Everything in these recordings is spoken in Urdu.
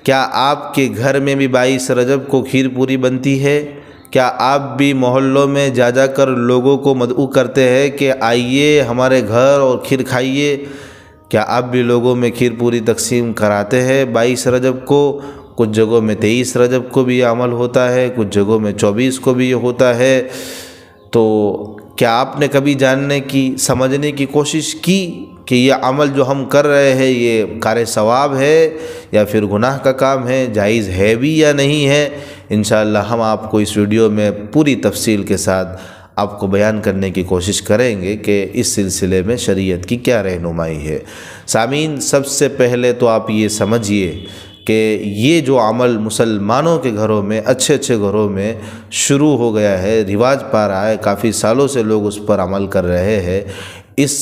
کیا آپ کے گھر میں بھی 22 رجب کو کھیر پوری بنتی ہے؟ کیا آپ بھی محلوں میں جا جا کر لوگوں کو مدعو کرتے ہیں کہ آئیے ہمارے گھر اور کھیر کھائیے؟ کیا آپ بھی لوگوں میں کھیر پوری تقسیم کراتے ہیں 22 رجب کو؟ کچھ جگہوں میں 23 رجب کو بھی یہ عمل ہوتا ہے، کچھ جگہوں میں 24 کو بھی یہ ہوتا ہے۔ تو کیا آپ نے کبھی جاننے کی، سمجھنے کی کوشش کی کہ یہ عمل جو ہم کر رہے ہیں یہ کار ثواب ہے یا پھر گناہ کا کام ہے، جائز ہے بھی یا نہیں ہے؟ انشاءاللہ ہم آپ کو اس ویڈیو میں پوری تفصیل کے ساتھ آپ کو بیان کرنے کی کوشش کریں گے کہ اس سلسلے میں شریعت کی کیا رہنمائی ہے۔ سامعین، سب سے پہلے تو آپ یہ سمجھیے کہ یہ جو عمل مسلمانوں کے گھروں میں، اچھے اچھے گھروں میں شروع ہو گیا ہے، رواج پا رہا ہے، کافی سالوں سے لوگ اس پر عمل کر رہے ہیں، اس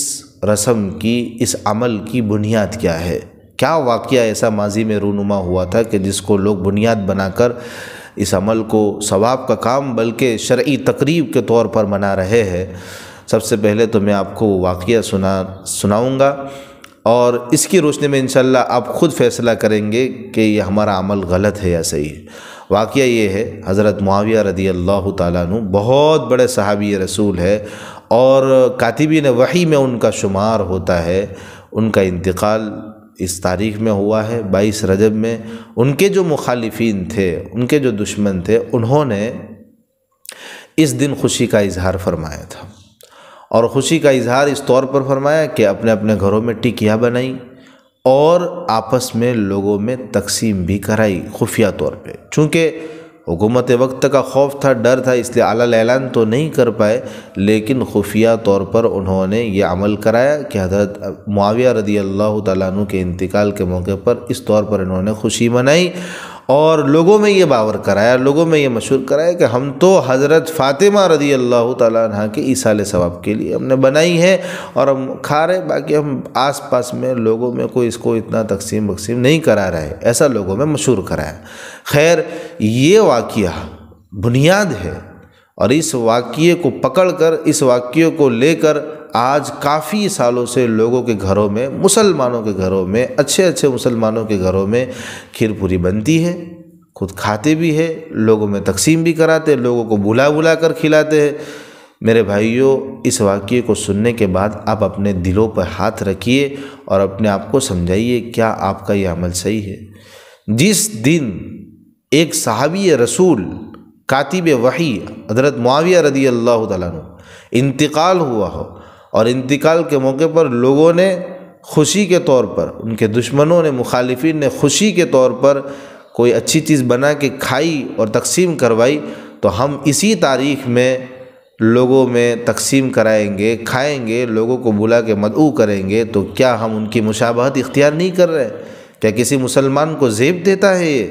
رسم کی، اس عمل کی بنیاد کیا ہے؟ کیا واقعہ ایسا ماضی میں رونما ہوا تھا کہ جس کو لوگ بنیاد بنا کر اس عمل کو ثواب کا کام بلکہ شرعی تقریب کے طور پر منا رہے ہیں؟ سب سے پہلے تو میں آپ کو واقعہ سناؤں گا، اور اس کی روشنی میں انشاءاللہ آپ خود فیصلہ کریں گے کہ یہ ہمارا عمل غلط ہے یا صحیح ہے۔ واقعہ یہ ہے، حضرت معاویہ رضی اللہ تعالیٰ عنہ بہت بڑے صحابی رسول ہے اور کاتبین وحی میں ان کا شمار ہوتا ہے۔ ان کا انتقال اس تاریخ میں ہوا ہے 22 رجب میں۔ ان کے جو مخالفین تھے، ان کے جو دشمن تھے، انہوں نے اس دن خوشی کا اظہار فرمایا تھا، اور خوشی کا اظہار اس طور پر فرمایا کہ اپنے اپنے گھروں میں ٹکیاں بنائیں اور آپس میں لوگوں میں تقسیم بھی کرائی خفیہ طور پہ۔ چونکہ حکومت وقت کا خوف تھا، ڈر تھا، اس لیے اعلان اعلان تو نہیں کر پائے، لیکن خفیہ طور پر انہوں نے یہ عمل کرایا کہ حضرت معاویہ رضی اللہ تعالیٰ عنہ کے انتقال کے موقع پر اس طور پر انہوں نے خوشی منائی اور لوگوں میں یہ باور کرایا، لوگوں میں یہ مشہور کرایا کہ ہم تو حضرت فاطمہ رضی اللہ تعالیٰ عنہ کے ایصال ثواب کے لیے ہم نے بنائی ہے اور ہم کھا رہے، باقی ہم آس پاس میں لوگوں میں کوئی اس کو اتنا تقسیم نہیں کرا رہے، ایسا لوگوں میں مشہور کرایا۔ خیر، یہ واقعہ بنیاد ہے، اور اس واقعے کو پکڑ کر، اس واقعے کو لے کر آج کافی سالوں سے لوگوں کے گھروں میں، مسلمانوں کے گھروں میں، اچھے اچھے مسلمانوں کے گھروں میں کھیر پوری بنتی ہے، خود کھاتے بھی ہے، لوگوں میں تقسیم بھی کراتے، لوگوں کو بلا بلا کر کھلاتے ہیں۔ میرے بھائیوں، اس واقعے کو سننے کے بعد آپ اپنے دلوں پر ہاتھ رکھیے اور اپنے آپ کو سمجھائیے کیا آپ کا یہ عمل صحیح ہے؟ جس دن ایک صحابی رسول، کاتب وحی حضرت معاویہ رضی اللہ تعالیٰ عنہ انتقال ہوا ہو، اور انتقال کے موقع پر لوگوں نے خوشی کے طور پر، ان کے دشمنوں نے، مخالفین نے خوشی کے طور پر کوئی اچھی چیز بنا کے کھائی اور تقسیم کروائی، تو ہم اسی تاریخ میں لوگوں میں تقسیم کرائیں گے، کھائیں گے، لوگوں کو بلا کے مدعو کریں گے، تو کیا ہم ان کی مشابہت اختیار نہیں کر رہے؟ کیا کسی مسلمان کو زیب دیتا ہے یہ؟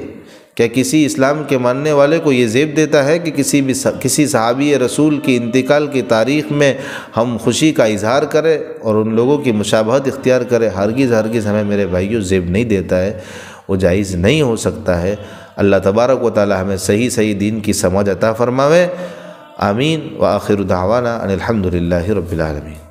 کیا کسی اسلام کے ماننے والے کو یہ زیب دیتا ہے کہ کسی صحابی رسول کی انتقال کی تاریخ میں ہم خوشی کا اظہار کریں اور ان لوگوں کی مشابہت اختیار کریں؟ ہرگز ہرگز ہمیں میرے بھائیوں زیب نہیں دیتا ہے، وہ جائز نہیں ہو سکتا ہے۔ اللہ تبارک و تعالی ہمیں صحیح دین کی سمجھ عطا فرماوے۔ آمین، وآخر دعوانا ان الحمد للہ رب العالمین۔